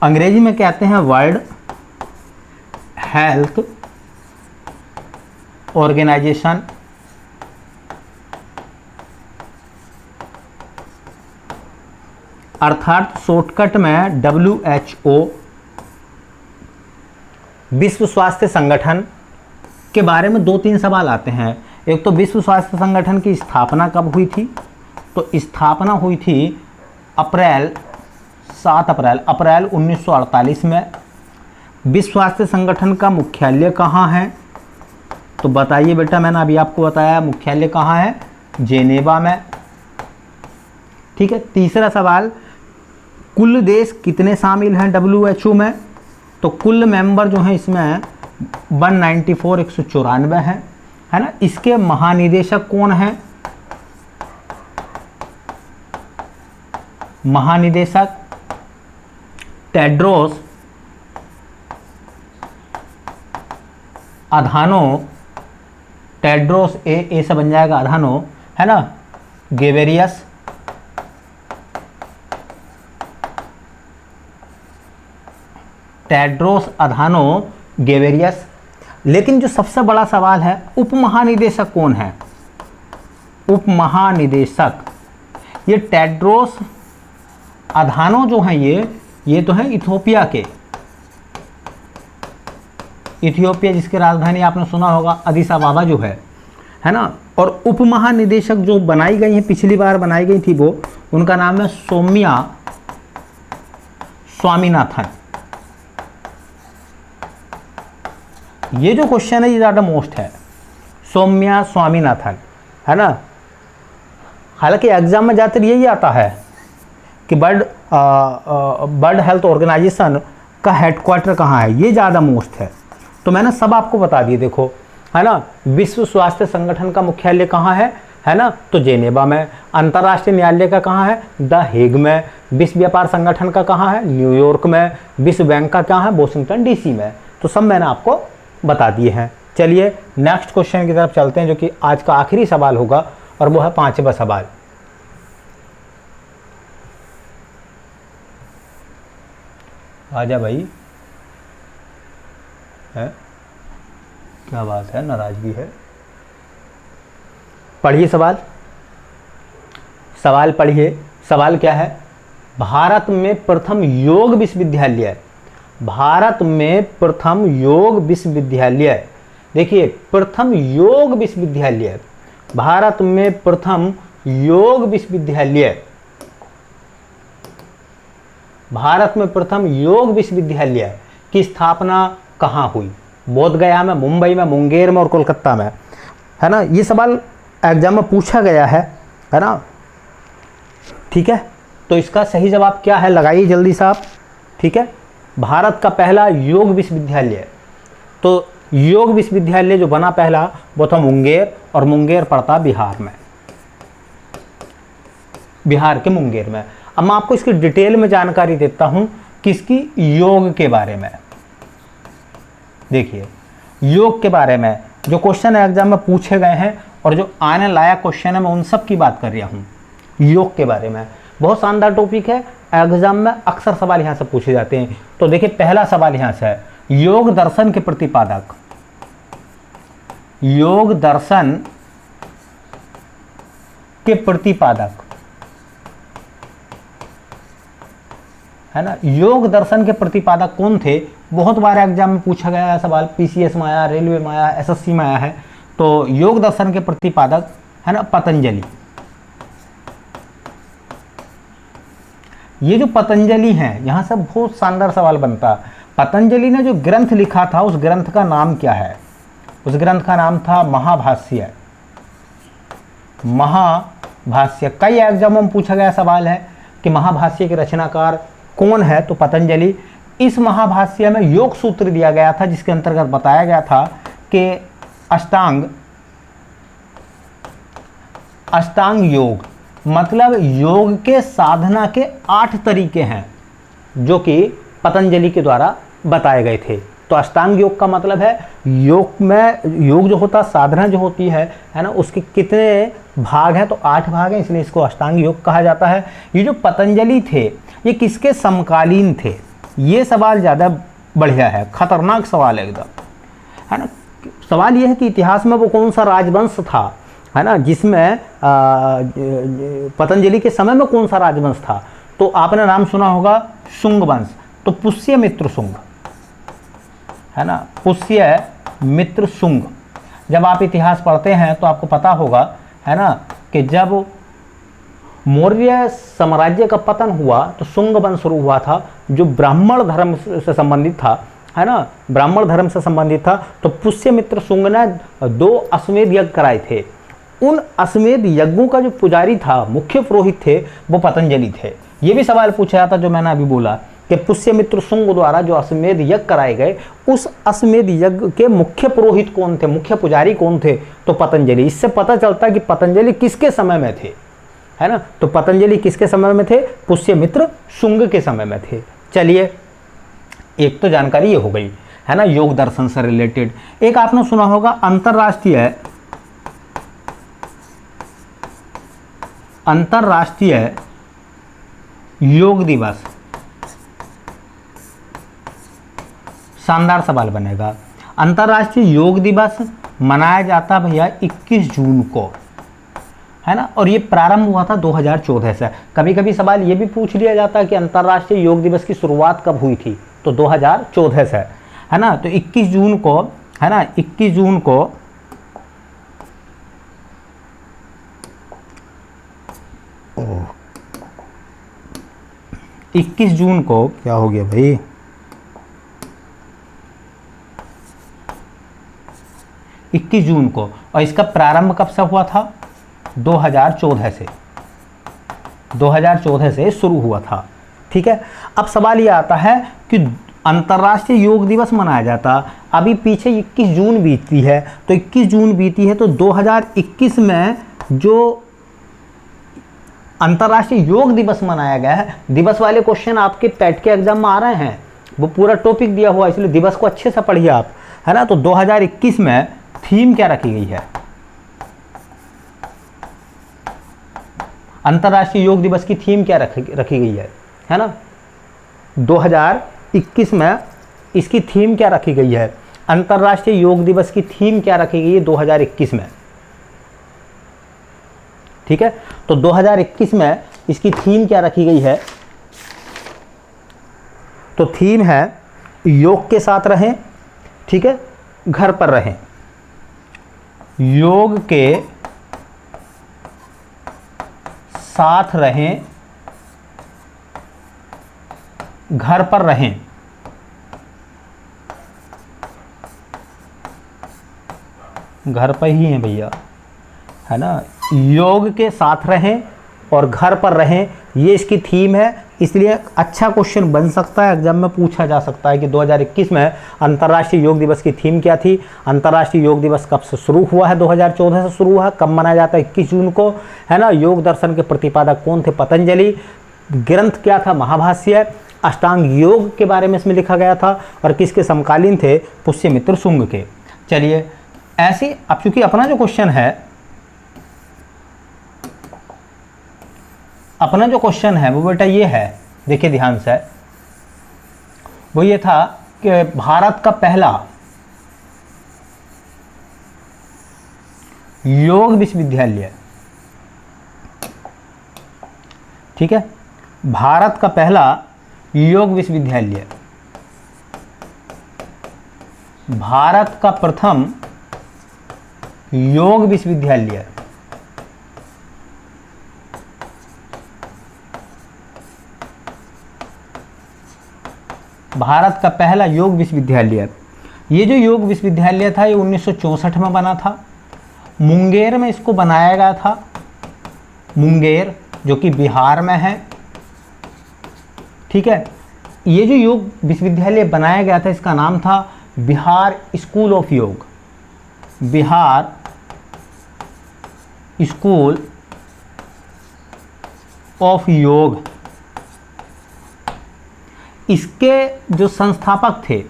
[SPEAKER 1] अंग्रेजी में कहते हैं वर्ल्ड हेल्थ ऑर्गेनाइजेशन, अर्थात शॉर्टकट में WHO। विश्व स्वास्थ्य संगठन के बारे में 2-3 सवाल आते हैं। एक तो विश्व स्वास्थ्य संगठन की स्थापना कब हुई थी, तो स्थापना हुई थी 7 अप्रैल 1948 में। विश्व स्वास्थ्य संगठन का मुख्यालय कहाँ है, तो बताइए बेटा, मैंने अभी आपको बताया मुख्यालय कहाँ है, जेनेवा में। ठीक है। तीसरा सवाल, कुल देश कितने शामिल हैं WHO में, तो कुल मेंबर जो हैं इसमें 194 194 हैं, है ना। इसके महानिदेशक कौन हैं, महानिदेशक टेड्रोस अधानो, टेड्रोस ए से बन जाएगा अधानो, है ना, गेबेरियस। टेड्रोस अधानो गेबेरियस। लेकिन जो सबसे बड़ा सवाल है, उप महानिदेशक कौन है, उप महानिदेशक। ये टेड्रोस अधानो जो हैं ये तो है इथियोपिया के, इथियोपिया जिसकी राजधानी आपने सुना होगा अदिस अबाबा जो है ना। और उप महानिदेशक जो बनाई गई हैं, पिछली बार बनाई गई थी वो, उनका नाम है सौम्या स्वामीनाथन। ये जो क्वेश्चन है ये ज़्यादा मोस्ट है, सौम्या स्वामीनाथन, है ना। हालांकि एग्जाम में ज़्यादातर यही आता है कि वर्ल्ड हेल्थ ऑर्गेनाइजेशन का हेडक्वार्टर कहाँ है, ये ज़्यादा मोस्ट है। तो मैंने सब आपको बता दिए, देखो, है ना। विश्व स्वास्थ्य संगठन का मुख्यालय कहाँ है ना, तो जेनेवा में। अंतर्राष्ट्रीय न्यायालय का कहाँ है, द हेग में। विश्व व्यापार संगठन का कहाँ है, न्यूयॉर्क में। विश्व बैंक का कहाँ है, वॉशिंगटन डीसी में। तो सब मैंने आपको बता दिए हैं। चलिए नेक्स्ट क्वेश्चन की तरफ चलते हैं, जो कि आज का आखिरी सवाल होगा, और वो है 5वां सवाल। आजा भाई, है क्या बात है, नाराजगी है। पढ़िए सवाल, सवाल पढ़िए। सवाल क्या है, भारत में प्रथम योग विश्वविद्यालय, भारत में प्रथम योग विश्वविद्यालय, देखिए प्रथम योग विश्वविद्यालय, भारत में प्रथम योग विश्वविद्यालय, भारत में प्रथम योग विश्वविद्यालय की स्थापना कहाँ हुई? बोधगया में, मुंबई में, मुंगेर में और कोलकाता में, है ना। ये सवाल एग्जाम में पूछा गया है ना, ठीक है। तो इसका सही जवाब क्या है, लगाइए जल्दी से आप, ठीक है। भारत का पहला योग विश्वविद्यालय, तो योग विश्वविद्यालय जो बना पहला वो था मुंगेर, और मुंगेर पड़ता बिहार में, बिहार के मुंगेर में। अब मैं आपको इसकी डिटेल में जानकारी देता हूं, किसकी, योग के बारे में। देखिए योग के बारे में जो क्वेश्चन एग्जाम में पूछे गए हैं और जो आने लायक क्वेश्चन है, मैं उन सब की बात कर रहा हूं। योग के बारे में बहुत शानदार टॉपिक है, एग्जाम में अक्सर सवाल यहां से पूछे जाते हैं। तो देखिए पहला सवाल यहां से है, योग दर्शन के प्रतिपादक, योग दर्शन के प्रतिपादक, है ना। योग दर्शन के प्रतिपादक कौन थे? बहुत बार एग्जाम में पूछा गया है सवाल, पीसीएस में आया, रेलवे में आया, एसएससी में आया है। तो योग दर्शन के प्रतिपादक, है ना, पतंजलि। ये जो पतंजलि हैं, यहां से बहुत शानदार सवाल बनता। पतंजलि ने जो ग्रंथ लिखा था, उस ग्रंथ का नाम क्या है? उस ग्रंथ का नाम था महाभाष्य, महाभाष्य। कई एग्जामों में पूछा गया सवाल है कि महाभाष्य के रचनाकार कौन है, तो पतंजलि। इस महाभाष्य में योग सूत्र दिया गया था, जिसके अंतर्गत बताया गया था कि अष्टांग योग, मतलब योग के साधना के 8 तरीके हैं, जो कि पतंजलि के द्वारा बताए गए थे। तो अष्टांग योग का मतलब है योग में, योग जो होता, साधना जो होती है ना, उसके कितने भाग हैं, तो 8 भाग हैं, इसलिए इसको अष्टांग योग कहा जाता है। ये जो पतंजलि थे, ये किसके समकालीन थे? ये सवाल ज़्यादा बढ़िया है, खतरनाक सवाल है एकदम, है ना। सवाल ये है कि इतिहास में वो कौन सा राजवंश था, है ना, जिसमें पतंजलि के समय में कौन सा राजवंश था? तो आपने नाम सुना होगा शुंग वंश, तो पुष्यमित्र शुंग, है ना, पुष्यमित्र शुंग। जब आप इतिहास पढ़ते हैं तो आपको पता होगा, है ना, कि जब मौर्य साम्राज्य का पतन हुआ तो शुंग वंश शुरू हुआ था, जो ब्राह्मण धर्म से संबंधित था, है ना, ब्राह्मण धर्म से संबंधित था। तो पुष्यमित्र शुंग ने 2 अश्वमेध यज्ञ कराए थे। उन अश्वमेध यज्ञों का जो पुजारी था, मुख्य पुरोहित थे, वो पतंजलि थे। ये भी सवाल पूछा जाता, जो मैंने अभी बोला कि पुष्यमित्र शुंग द्वारा जो अश्वमेध यज्ञ कराए गए, उस अश्वमेध यज्ञ के मुख्य पुरोहित कौन थे, मुख्य पुजारी कौन थे? तो पतंजलि। इससे पता चलता है कि पतंजलि किसके समय में थे, है ना। तो पतंजलि किसके समय में थे? पुष्यमित्र शुंग के समय में थे। चलिए, एक तो जानकारी ये हो गई, है ना, योग दर्शन से रिलेटेड। एक आपने सुना होगा अंतरराष्ट्रीय योग दिवस। शानदार सवाल बनेगा। अंतरराष्ट्रीय योग दिवस मनाया जाता भैया 21 जून को, है ना, और ये प्रारंभ हुआ था 2014 से। कभी कभी सवाल ये भी पूछ लिया जाता है कि अंतरराष्ट्रीय योग दिवस की शुरुआत कब हुई थी, तो 2014 से, है ना। तो 21 जून को, है ना, 21 जून को क्या हो गया भाई, 21 जून को, और इसका प्रारंभ कब से हुआ था? 2014 से, 2014 से शुरू हुआ था। ठीक है, अब सवाल ये आता है कि अंतर्राष्ट्रीय योग दिवस मनाया जाता, अभी पीछे 21 जून बीती है, तो 21 जून बीती है तो 2021 में जो अंतर्राष्ट्रीय योग दिवस मनाया गया है, दिवस वाले क्वेश्चन आपके पैट के एग्जाम में आ रहे हैं, वो पूरा टॉपिक दिया हुआ है, इसलिए दिवस को अच्छे से पढ़िए आप, है ना। तो 2021 में थीम क्या रखी गई है? अंतर्राष्ट्रीय योग दिवस की थीम क्या रखी गई है ना। 2021 में इसकी थीम क्या रखी गई है? अंतर्राष्ट्रीय योग दिवस की थीम क्या रखी गई है 2021 में? ठीक है, तो 2021 में इसकी थीम क्या रखी गई है? तो थीम है योग के साथ रहें, ठीक है, घर पर रहें। योग के साथ रहें, घर पर रहें। घर पर ही हैं भैया, है ना। योग के साथ रहें और घर पर रहें, ये इसकी थीम है, इसलिए अच्छा क्वेश्चन बन सकता है, एग्जाम में पूछा जा सकता है कि 2021 में अंतर्राष्ट्रीय योग दिवस की थीम क्या थी। अंतर्राष्ट्रीय योग दिवस कब से शुरू हुआ है? 2014 से शुरू हुआ है। कब मनाया जाता है? 21 जून को, है ना। योग दर्शन के प्रतिपादक कौन थे? पतंजलि। ग्रंथ क्या था? महाभाष्य। अष्टांग योग के बारे में इसमें लिखा गया था, और किसके समकालीन थे? पुष्यमित्र शुंग के। चलिए ऐसे, अब चूंकि अपना जो क्वेश्चन है, अपना जो क्वेश्चन है वो बेटा ये है, देखिए ध्यान से, वो ये था कि भारत का पहला योग विश्वविद्यालय, ठीक है, भारत का पहला योग विश्वविद्यालय, भारत का प्रथम योग विश्वविद्यालय, भारत का पहला योग विश्वविद्यालय। ये जो योग विश्वविद्यालय था ये 1964 में बना था। मुंगेर में इसको बनाया गया था, मुंगेर जो कि बिहार में है, ठीक है। ये जो योग विश्वविद्यालय बनाया गया था इसका नाम था बिहार स्कूल ऑफ योग, बिहार स्कूल ऑफ योग। इसके जो संस्थापक थे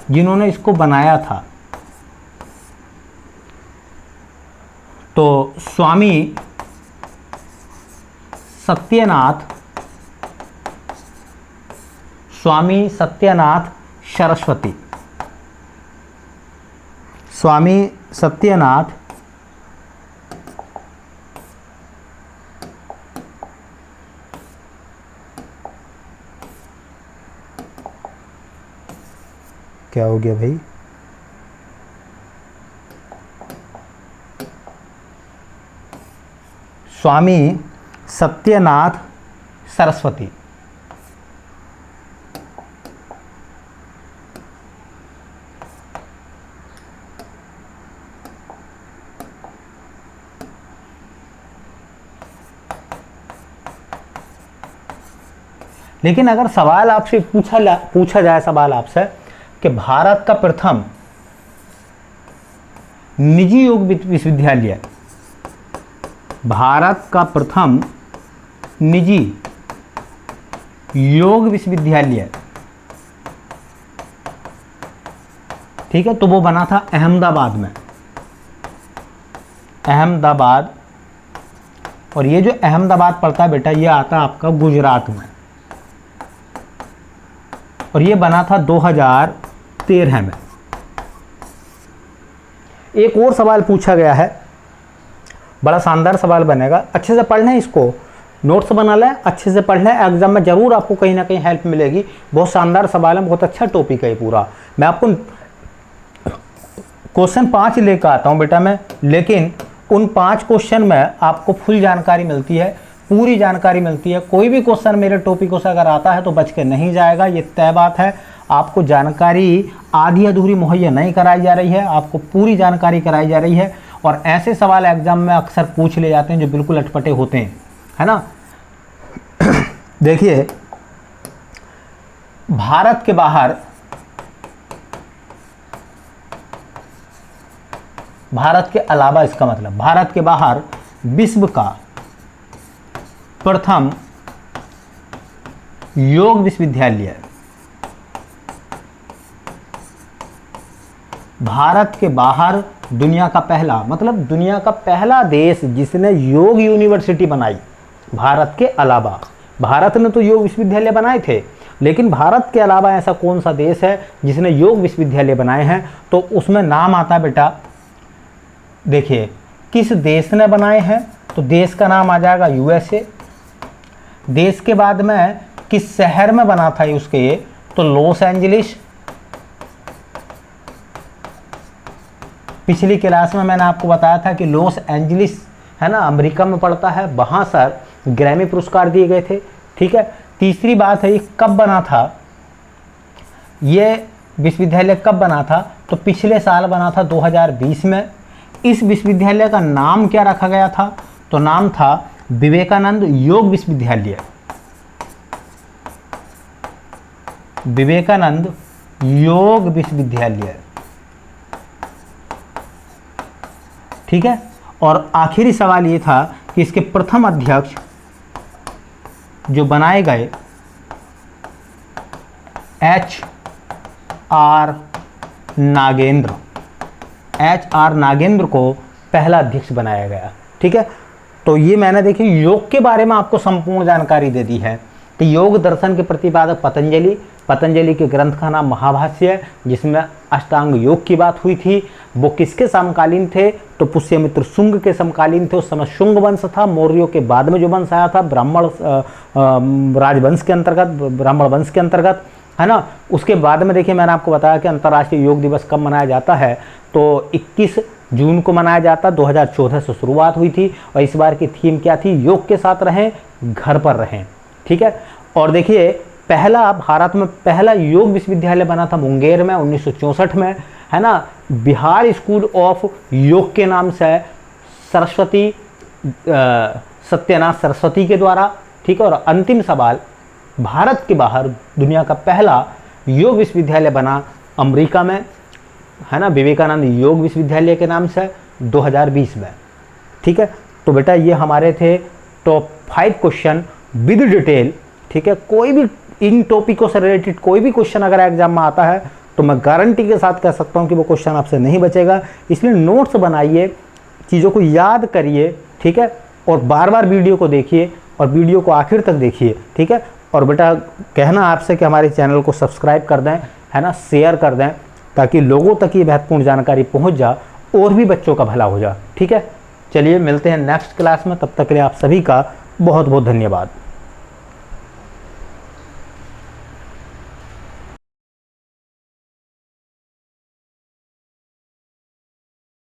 [SPEAKER 1] जिन्होंने इसको बनाया था, तो स्वामी सत्यनाथ सरस्वती, स्वामी सत्यनाथ क्या हो गया भाई? स्वामी सत्यनाथ सरस्वती, लेकिन अगर सवाल आपसे पूछा जाए सवाल आपसे कि भारत का प्रथम निजी योग विश्वविद्यालय, भारत का प्रथम निजी योग विश्वविद्यालय, ठीक है, तो वो बना था अहमदाबाद में, अहमदाबाद। और ये जो अहमदाबाद पड़ता है बेटा ये आता है आपका गुजरात में, और ये बना था 2013 में। एक और सवाल पूछा गया है, बड़ा शानदार सवाल बनेगा, अच्छे से पढ़ लें, इसको नोट्स बना लें, अच्छे से पढ़ लें, एग्जाम में जरूर आपको कहीं ना कहीं हेल्प मिलेगी। बहुत शानदार सवाल है, बहुत अच्छा टॉपिक है ये पूरा। मैं आपको क्वेश्चन 5 लेकर आता हूँ बेटा मैं, लेकिन उन 5 क्वेश्चन में आपको फुल जानकारी मिलती है, पूरी जानकारी मिलती है। कोई भी क्वेश्चन मेरे टॉपिकों से अगर आता है तो बच के नहीं जाएगा, ये तय बात है। आपको जानकारी आधी अधूरी मुहैया नहीं कराई जा रही है, आपको पूरी जानकारी कराई जा रही है। और ऐसे सवाल एग्जाम में अक्सर पूछ ले जाते हैं जो बिल्कुल अटपटे होते हैं, है ना। देखिए, भारत के बाहर, भारत के अलावा, इसका मतलब भारत के बाहर विश्व का प्रथम योग विश्वविद्यालय, भारत के बाहर दुनिया का पहला, मतलब दुनिया का पहला देश जिसने योग यूनिवर्सिटी बनाई, भारत के अलावा। भारत ने तो योग विश्वविद्यालय बनाए थे, लेकिन भारत के अलावा ऐसा कौन सा देश है जिसने योग विश्वविद्यालय बनाए हैं, तो उसमें नाम आता है बेटा, देखिए किस देश ने बनाए हैं, तो देश का नाम आ जाएगा यूएसए। देश के बाद में किस शहर में बना था उसके ये, तो लॉस एंजलिस। पिछली क्लास में मैंने आपको बताया था कि लॉस एंजलिस है ना, अमेरिका में पड़ता है, वहाँ सर ग्रैमी पुरस्कार दिए गए थे। ठीक है, तीसरी बात है ये कब बना था, ये विश्वविद्यालय कब बना था, तो पिछले साल बना था 2020 में। इस विश्वविद्यालय का नाम क्या रखा गया था, तो नाम था विवेकानंद योग विश्वविद्यालय, विवेकानंद योग विश्वविद्यालय। ठीक है, और आखिरी सवाल ये था कि इसके प्रथम अध्यक्ष जो बनाए गए HR नागेंद्र, HR नागेंद्र को पहला अध्यक्ष बनाया गया। ठीक है, तो ये मैंने देखिए योग के बारे में आपको संपूर्ण जानकारी दे दी है कि योग दर्शन के प्रतिपादक पतंजलि के ग्रंथ का नाम महाभाष्य है, जिसमें अष्टांग योग की बात हुई थी। वो किसके समकालीन थे, तो पुष्यमित्र शुंग के समकालीन थे। उस समय शुंग वंश था, मौर्यों के बाद में जो वंश आया था ब्राह्मण राजवंश के अंतर्गत, ब्राह्मण वंश के अंतर्गत, है ना। उसके बाद में देखिए मैंने आपको बताया कि अंतर्राष्ट्रीय योग दिवस कब मनाया जाता है, तो 21 जून को मनाया जाता। 2014 से शुरुआत हुई थी और इस बार की थीम क्या थी, योग के साथ रहें, घर पर रहें। ठीक है, और देखिए पहला भारत में पहला योग विश्वविद्यालय बना था मुंगेर में 1964 में, है ना। बिहार स्कूल ऑफ योग के नाम से सरस्वती सत्यनाथ सरस्वती के द्वारा। ठीक है, और अंतिम सवाल, भारत के बाहर दुनिया का पहला योग विश्वविद्यालय बना अमेरिका में, है ना, विवेकानंद योग विश्वविद्यालय के नाम से 2020 में। ठीक है, तो बेटा ये हमारे थे टॉप 5 क्वेश्चन विद डिटेल। ठीक है, कोई भी इन टॉपिकों से रिलेटेड कोई भी क्वेश्चन अगर एग्जाम में आता है तो मैं गारंटी के साथ कह सकता हूं कि वो क्वेश्चन आपसे नहीं बचेगा। इसलिए नोट्स बनाइए, चीज़ों को याद करिए। ठीक है, और बार बार वीडियो को देखिए और वीडियो को आखिर तक देखिए। ठीक है, और बेटा कहना आपसे कि हमारे चैनल को सब्सक्राइब कर दें, है ना, शेयर कर दें, ताकि लोगों तक ये महत्वपूर्ण जानकारी पहुंच जा और भी बच्चों का भला हो जा। ठीक है, चलिए मिलते हैं नेक्स्ट क्लास में, तब तक के लिए आप सभी का बहुत बहुत धन्यवाद।